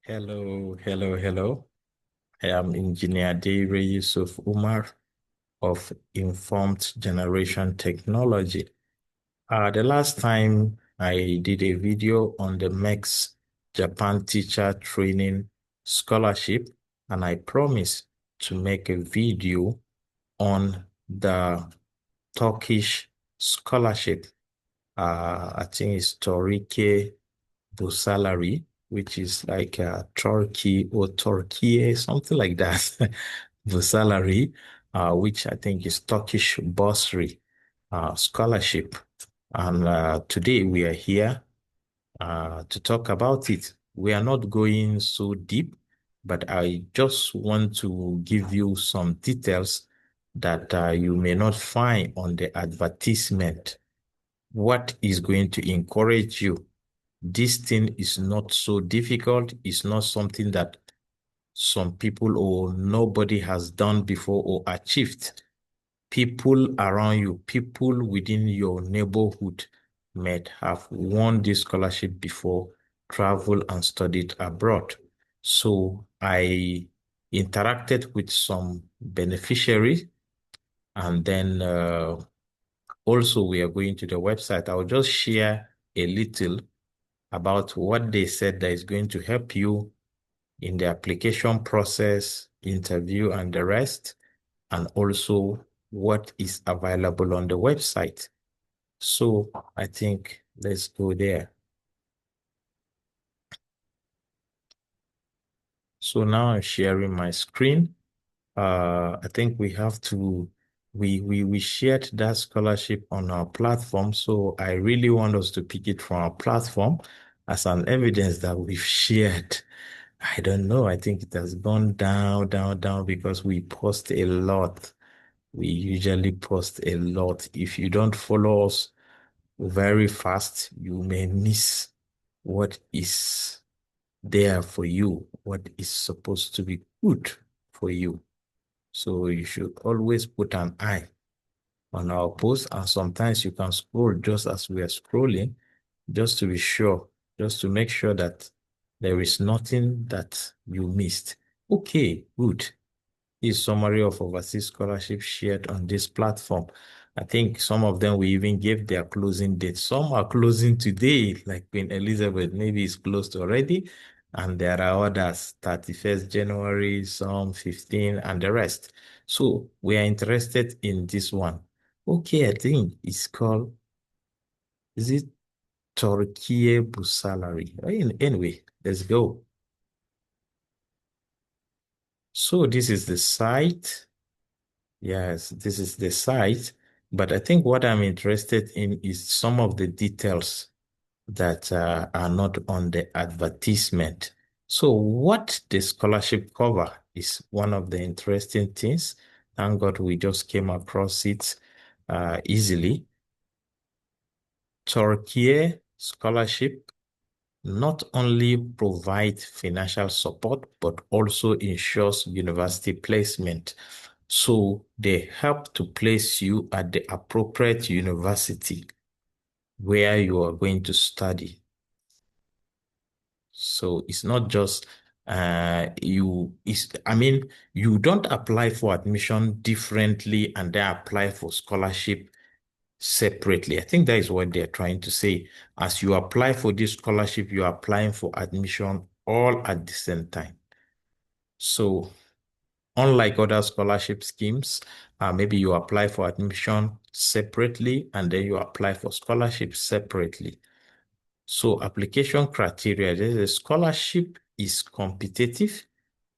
Hello, hello, hello. I am Engineer Dere Yusuf Umar of Informed Generation Technology. The last time I did a video on the MEX Japan Teacher Training Scholarship, and I promised to make a video on the Turkish scholarship. I think it's Torike Busalari, which is like Turkey or Turkey, something like that. Busalari, which I think is Turkish bursary scholarship. And today we are here to talk about it. We are not going so deep, but I just want to give you some details that you may not find on the advertisement. What is going to encourage you? This thing is not so difficult. It's not something that some people or nobody has done before or achieved. People around you, people within your neighborhood might have won this scholarship before, travel and studied abroad. So I interacted with some beneficiaries, and then also we are going to the website. I'll just share a little about what they said that is going to help you in the application process, interview, and the rest, and also what is available on the website. So I think let's go there. So now I'm sharing my screen. I think we have to, we shared that scholarship on our platform. So I really want us to pick it from our platform as an evidence that we've shared. I don't know. I think it has gone down, down, down because we post a lot. We usually post a lot. If you don't follow us very fast, you may miss what is there for you, what is supposed to be good for you. So you should always put an eye on our posts, and sometimes you can scroll just as we are scrolling, just to be sure, just to make sure that there is nothing that you missed. Okay, good. This summary of overseas scholarships shared on this platform. I think some of them we even gave their closing date. Some are closing today, like Queen Elizabeth, maybe it's closed already. And there are others, 31st January, some 15, and the rest. So we are interested in this one. Okay, I think it's called, is it Torquay Busalari? Anyway, let's go. So this is the site. Yes, this is the site. But I think what I'm interested in is some of the details that are not on the advertisement. So what the scholarship cover is one of the interesting things. Thank God we just came across it easily. Turkey scholarship not only provide financial support, but also ensures university placement. So they help to place you at the appropriate university where you are going to study. So it's not just I mean, you don't apply for admission differently and then apply for scholarship separately. I think that is what they're trying to say. As you apply for this scholarship, you're applying for admission all at the same time. So unlike other scholarship schemes, maybe you apply for admission separately and then you apply for scholarship separately. So application criteria, the scholarship is competitive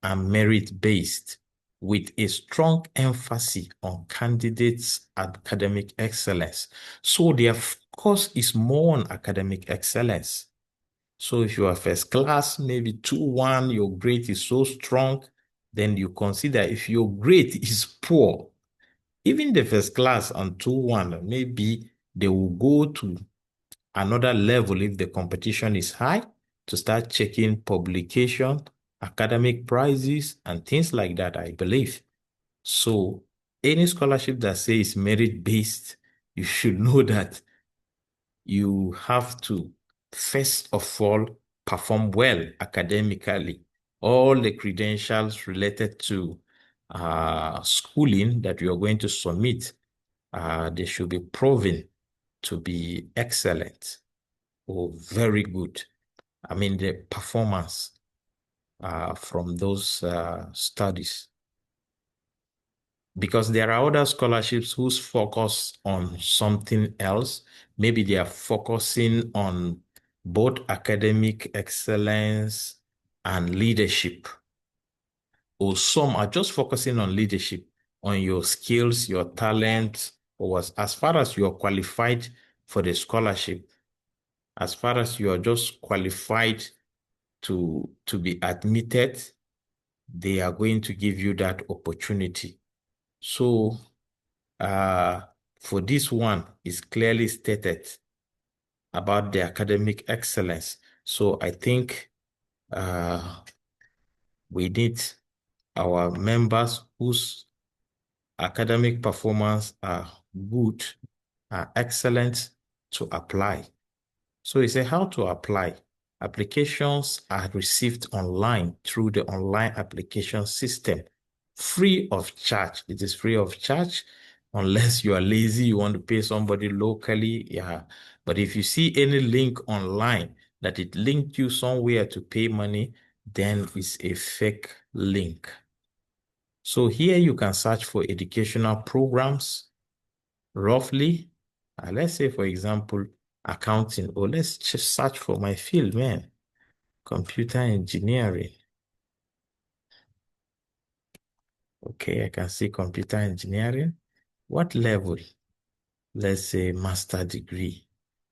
and merit-based with a strong emphasis on candidates' academic excellence. So their focus is more on academic excellence. So if you are first class, maybe 2-1, your grade is so strong, then you consider if your grade is poor, even the first class and 2-1, maybe they will go to another level if the competition is high to start checking publication, academic prizes, and things like that, I believe. So any scholarship that says merit-based, you should know that you have to, first of all, perform well academically. All the credentials related to schooling that you are going to submit, they should be proven to be excellent or very good. I mean, the performance from those studies. Because there are other scholarships whose focus on something else. Maybe they are focusing on both academic excellence and leadership. Or some are just focusing on leadership, on your skills, your talent, or as far as you are qualified for the scholarship, as far as you are just qualified to be admitted, they are going to give you that opportunity. So uh, for this one, is clearly stated about the academic excellence. So I think we need our members whose academic performance are good, are excellent to apply. So he said how to apply. Applications are received online through the online application system, free of charge. It is free of charge unless you are lazy, you want to pay somebody locally. Yeah. But if you see any link online that it linked you somewhere to pay money, then it's a fake link. So here you can search for educational programs roughly. Let's say, for example, accounting, or let's just search for my field, man, computer engineering. Okay, I can see computer engineering. What level? Let's say master degree.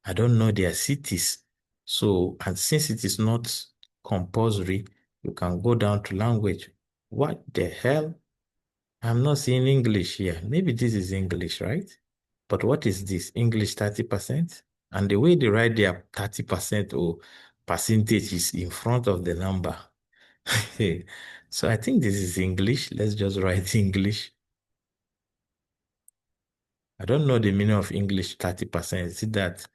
I don't know their cities. So, and since it is not compulsory, you can go down to language. What the hell? I'm not seeing English here. Maybe this is English, right? But what is this? English 30%? And the way they write their 30% or percentage is in front of the number. So I think this is English. Let's just write English. I don't know the meaning of English 30%. Is it that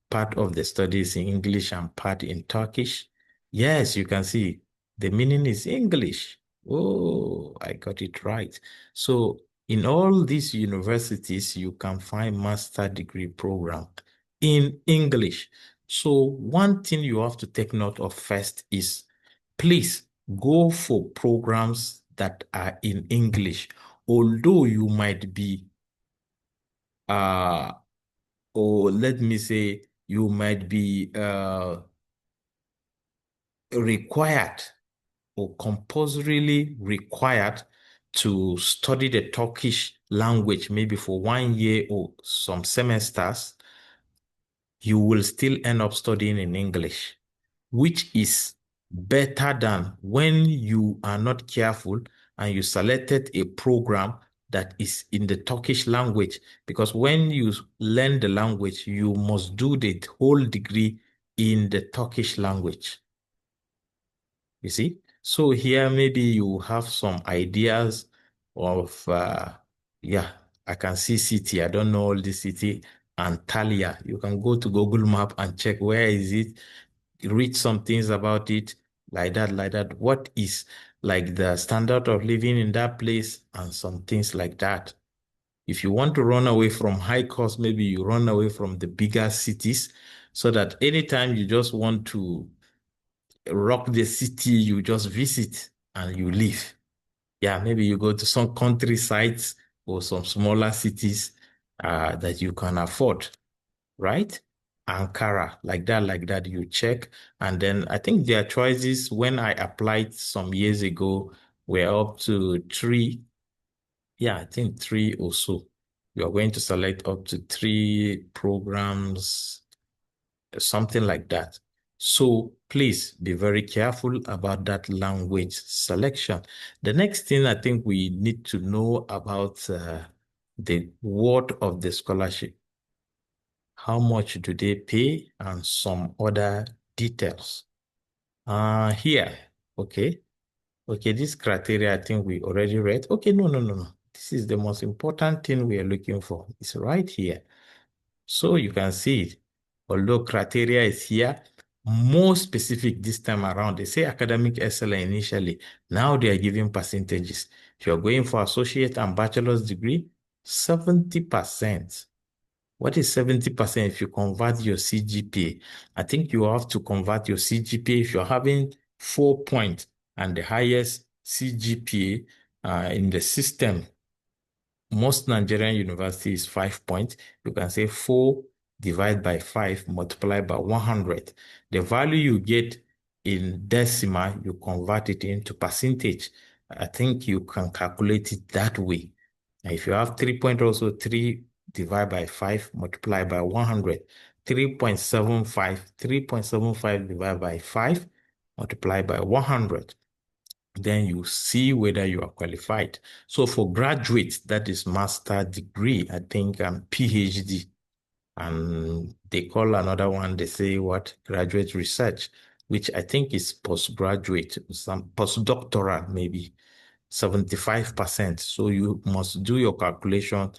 part of the study is in English and part in Turkish? Yes, you can see the meaning is English. Oh, I got it right. So in all these universities, you can find master degree program in English. So one thing you have to take note of first is please go for programs that are in English. Although you might be uh, or let me say, you might be required or compulsorily required to study the Turkish language, maybe for 1 year or some semesters, you will still end up studying in English, which is better than when you are not careful and you selected a program that is in the Turkish language. Because when you learn the language, you must do the whole degree in the Turkish language. You see? So here maybe you have some ideas of, yeah, I can see city. I don't know all the city. Antalya. You can go to Google Map and check where is it, read some things about it, like that, like that. What is like the standard of living in that place and some things like that. If you want to run away from high cost, maybe you run away from the bigger cities so that anytime you just want to rock the city, you just visit and you leave. Yeah, maybe you go to some countrysides or some smaller cities that you can afford, right? Ankara, like that, you check. And then I think their choices, when I applied some years ago, were up to three. Yeah, I think three or so. You are going to select up to three programs, something like that. So please be very careful about that language selection. The next thing I think we need to know about the word of the scholarship. How much do they pay and some other details. Here, okay. Okay, this criteria I think we already read. Okay, no. This is the most important thing we are looking for. It's right here. So you can see it. although criteria is here, more specific this time around. They say academic excellence initially. Now they are giving percentages. If you're going for associate and bachelor's degree, 70%. What is 70% if you convert your CGPA? I think you have to convert your CGPA if you're having 4 points and the highest CGPA in the system. Most Nigerian universities 5 points. You can say 4 divided by 5 multiplied by 100. The value you get in decimal, you convert it into percentage. I think you can calculate it that way. And if you have 3 point also 3 divided by 5 multiplied by 100, 3.75 divided by 5 multiplied by 100. Then you see whether you are qualified. So for graduates, that is master degree, I think PhD. And they call another one, they say what? Graduate research, which I think is postgraduate, some postdoctoral maybe, 75%. So you must do your calculation,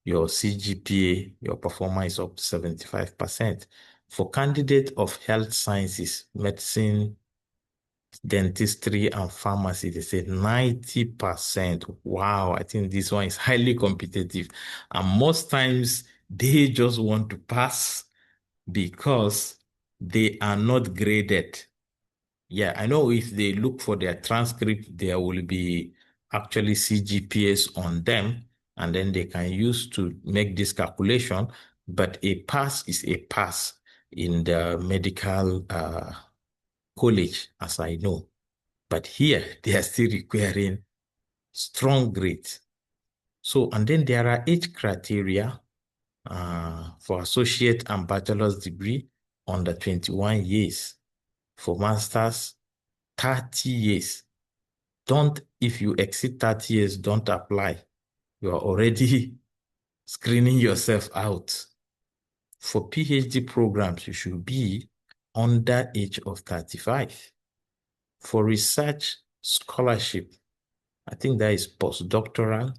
your CGPA, your performance of 75%. For candidate of health sciences, medicine, dentistry and pharmacy, they say 90%. Wow, I think this one is highly competitive. And most times they just want to pass because they are not graded. Yeah, I know if they look for their transcript, there will be actually CGPAs on them, and then they can use to make this calculation. But a pass is a pass in the medical college, as I know. But here, they are still requiring strong grades. So, and then there are 8 criteria for associate and bachelor's degree under 21 years. For master's, 30 years. If you exceed 30 years, don't apply. You are already screening yourself out. For PhD programs, you should be under age of 35. For research scholarship, I think that is postdoctoral,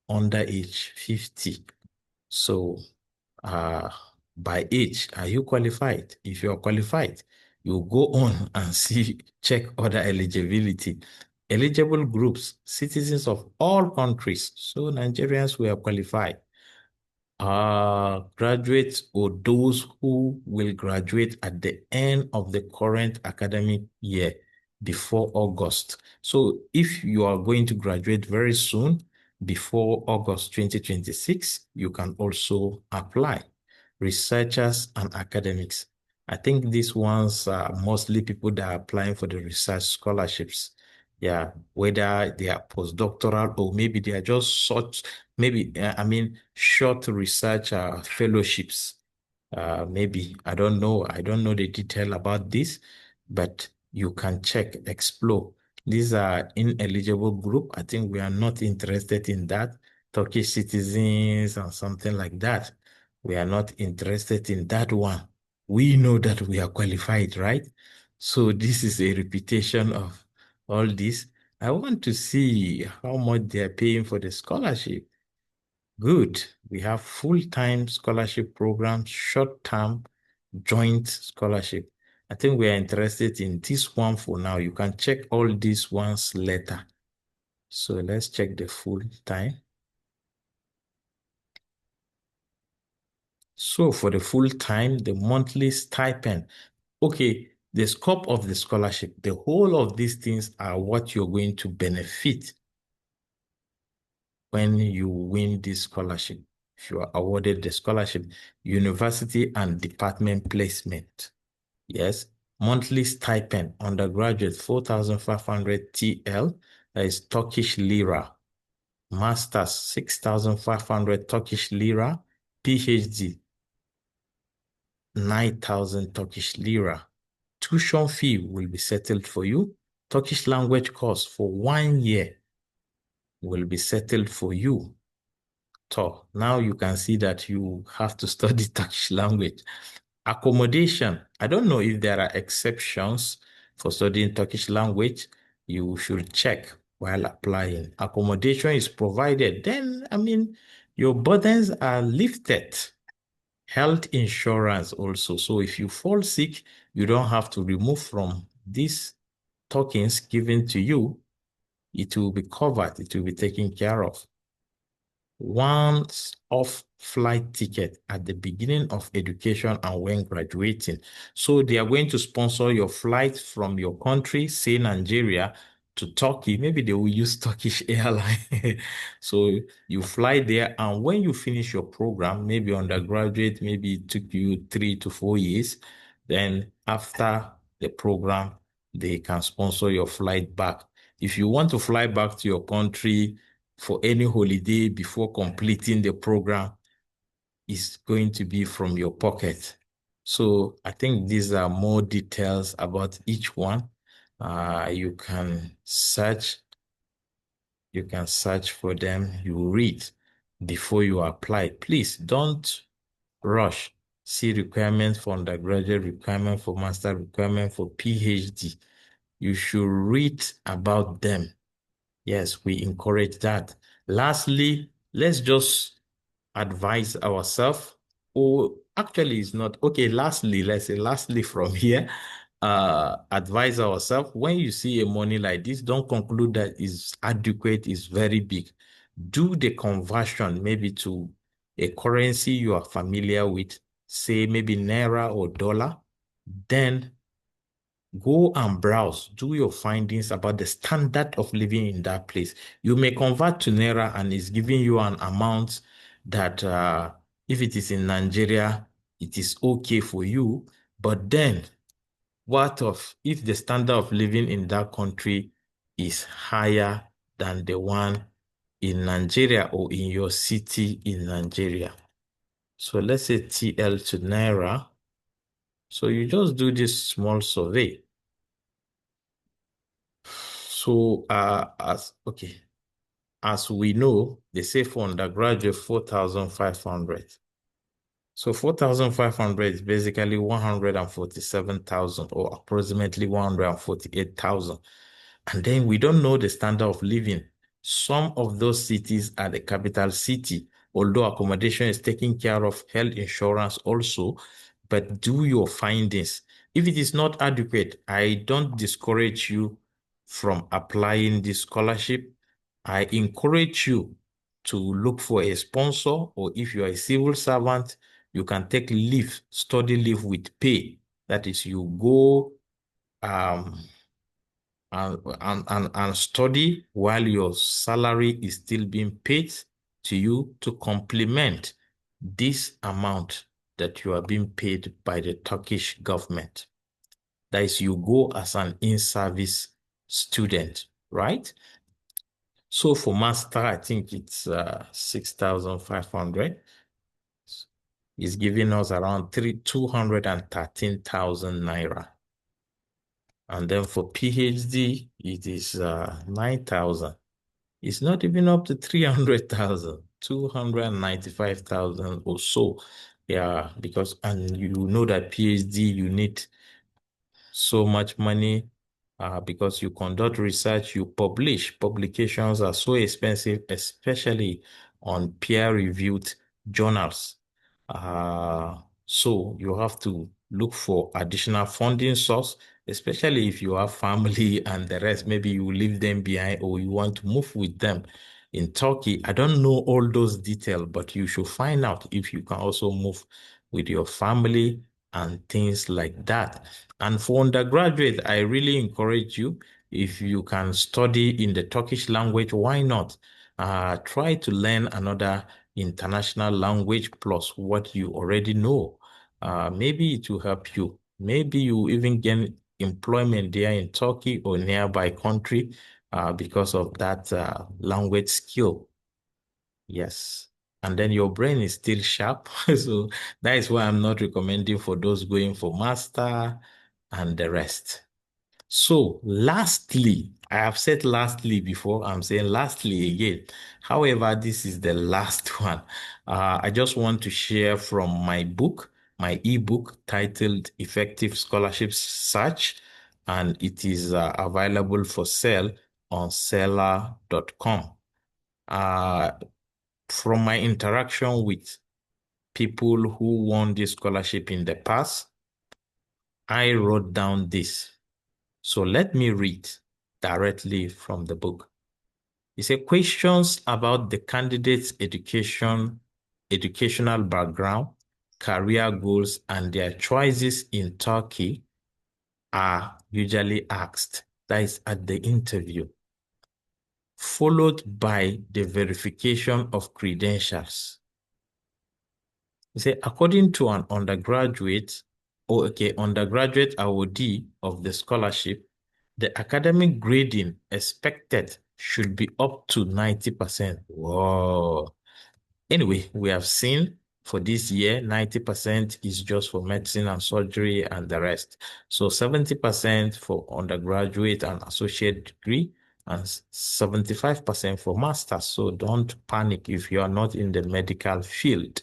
under age 50. So by age, are you qualified? If you are qualified, you go on and check other eligibility. Eligible groups, citizens of all countries. So Nigerians were qualified. Graduates or those who will graduate at the end of the current academic year before August. So if you are going to graduate very soon, before August 2026, you can also apply. Researchers and academics. I think these ones are mostly people that are applying for the research scholarships. Yeah, whether they are postdoctoral or maybe they are just short, maybe, short research fellowships. Maybe, I don't know. I don't know the detail about this, but you can check, explore. These are ineligible group. I think we are not interested in that. Turkish citizens and something like that. We are not interested in that one. We know that we are qualified, right? So this is a repetition of all this. I want to see how much they are paying for the scholarship. Good. We have full-time scholarship programs, short-term joint scholarship. I think we are interested in this one for now. You can check all these ones later. So let's check the full time. So for the full time, the monthly stipend. Okay, the scope of the scholarship, the whole of these things are what you're going to benefit when you win this scholarship. If you are awarded the scholarship, university and department placement. Yes, monthly stipend, undergraduate 4,500 TL, that is Turkish lira. Masters 6,500 Turkish lira. PhD 9,000 Turkish lira. Tuition fee will be settled for you. Turkish language course for 1 year will be settled for you. So now you can see that you have to study Turkish language. Accommodation. I don't know if there are exceptions for studying Turkish language. You should check while applying. Accommodation is provided. Then, your burdens are lifted. Health insurance also. So if you fall sick, you don't have to remove from these tokens given to you. It will be covered. It will be taken care of. Once-off flight ticket at the beginning of education and when graduating. So they are going to sponsor your flight from your country, say Nigeria, to Turkey. Maybe they will use Turkish airline. So you fly there, and when you finish your program, maybe undergraduate, maybe it took you 3 to 4 years, then after the program, they can sponsor your flight back. If you want to fly back to your country for any holiday before completing the program, is going to be from your pocket. So I think these are more details about each one. You can search, for them, you read before you apply. Please don't rush. See requirements for undergraduate, requirement for master, requirement for PhD. You should read about them. Yes, we encourage that. Lastly, let's just advise ourselves. Or actually, it's not okay. Lastly, let's say lastly from here, advise ourselves. When you see a money like this, don't conclude that is adequate, is very big. Do the conversion maybe to a currency you are familiar with, say maybe Naira or dollar. Then go and browse, do your findings about the standard of living in that place. You may convert to Naira and it's giving you an amount that if it is in Nigeria, it is okay for you. But then, what of if the standard of living in that country is higher than the one in Nigeria or in your city in Nigeria? So let's say TL to Naira. So you just do this small survey. So, as we know, they say for undergraduate 4,500. So 4,500 is basically 147,000 or approximately 148,000. And then we don't know the standard of living. Some of those cities are the capital city, although accommodation is taking care of health insurance also, but do your findings. If it is not adequate, I don't discourage you from applying this scholarship. I encourage you to look for a sponsor, or if you are a civil servant, you can take leave, study leave with pay. That is, you go um, and study while your salary is still being paid to you to complement this amount that you are being paid by the Turkish government. That is, you go as an in-service student, right? So for master, I think it's 6,500. It's giving us around 213,000 naira. And then for PhD, it is 9,000. It's not even up to 300,000, 295,000 or so. Yeah, because, and you know that PhD, you need so much money because you conduct research, you publish. Publications are so expensive, especially on peer-reviewed journals. So you have to look for additional funding source, especially if you have family and the rest. Maybe you leave them behind or you want to move with them in Turkey. I don't know all those details, but you should find out if you can also move with your family and things like that. And for undergraduate, I really encourage you, if you can study in the Turkish language, why not? Try to learn another international language plus what you already know. Maybe it will help you. Maybe you even get employment there in Turkey or nearby country because of that language skill. Yes. And then your brain is still sharp. So that is why I'm not recommending for those going for master and the rest. So lastly, I have said lastly before, I'm saying lastly again. However, this is the last one. I just want to share from my book, my ebook titled Effective Scholarship Search, and it is available for sale on seller.com. From my interaction with people who won this scholarship in the past, I wrote down this. So let me read directly from the book. It says questions about the candidate's educational background, career goals, and their choices in Turkey are usually asked. That is at the interview, followed by the verification of credentials. You say, according to an undergraduate awardee of the scholarship, the academic grading expected should be up to 90%. Whoa. Anyway, we have seen for this year, 90% is just for medicine and surgery and the rest. So 70% for undergraduate and associate degree and 75% for master's. So don't panic if you are not in the medical field.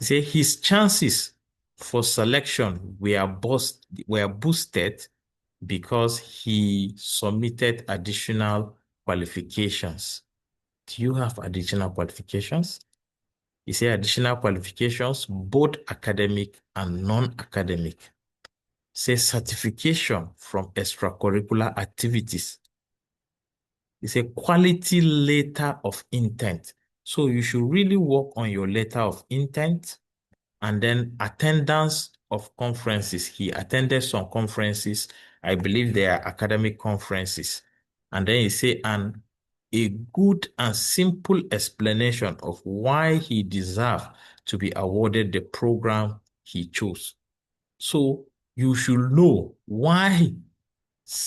Say his chances for selection were boosted because he submitted additional qualifications. Do you have additional qualifications? He said additional qualifications, both academic and non-academic. Say certification from extracurricular activities. It's a quality letter of intent. So you should really work on your letter of intent. And then attendance of conferences. He attended some conferences. I believe they are academic conferences. And then he say, and a good and simple explanation of why he deserved to be awarded the program he chose. So you should know why.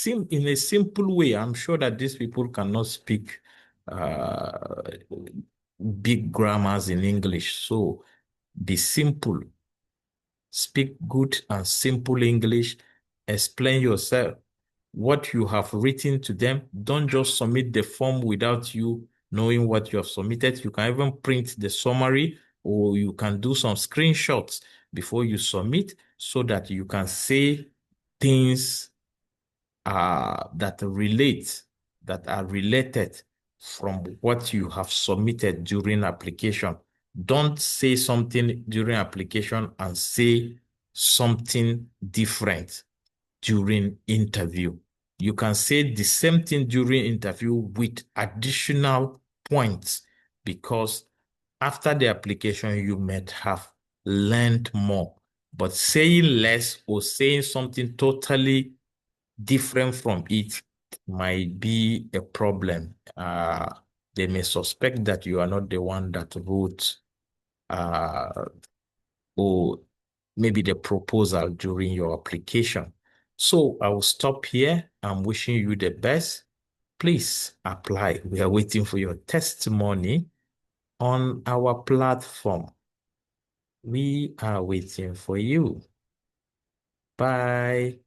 In a simple way, I'm sure that these people cannot speak uh, big grammars in English. So be simple. Speak good and simple English. Explain yourself, what you have written to them. Don't just submit the form without you knowing what you have submitted. You can even print the summary, or you can do some screenshots before you submit so that you can say things that are related from what you have submitted during application. Don't say something during application and say something different during interview. You can say the same thing during interview with additional points, because after the application, you might have learned more. But saying less or saying something totally different from it might be a problem. They may suspect that you are not the one that wrote uh, or maybe the proposal during your application. So I will stop here. I'm wishing you the best. Please apply. We are waiting for your testimony on our platform. We are waiting for you. Bye.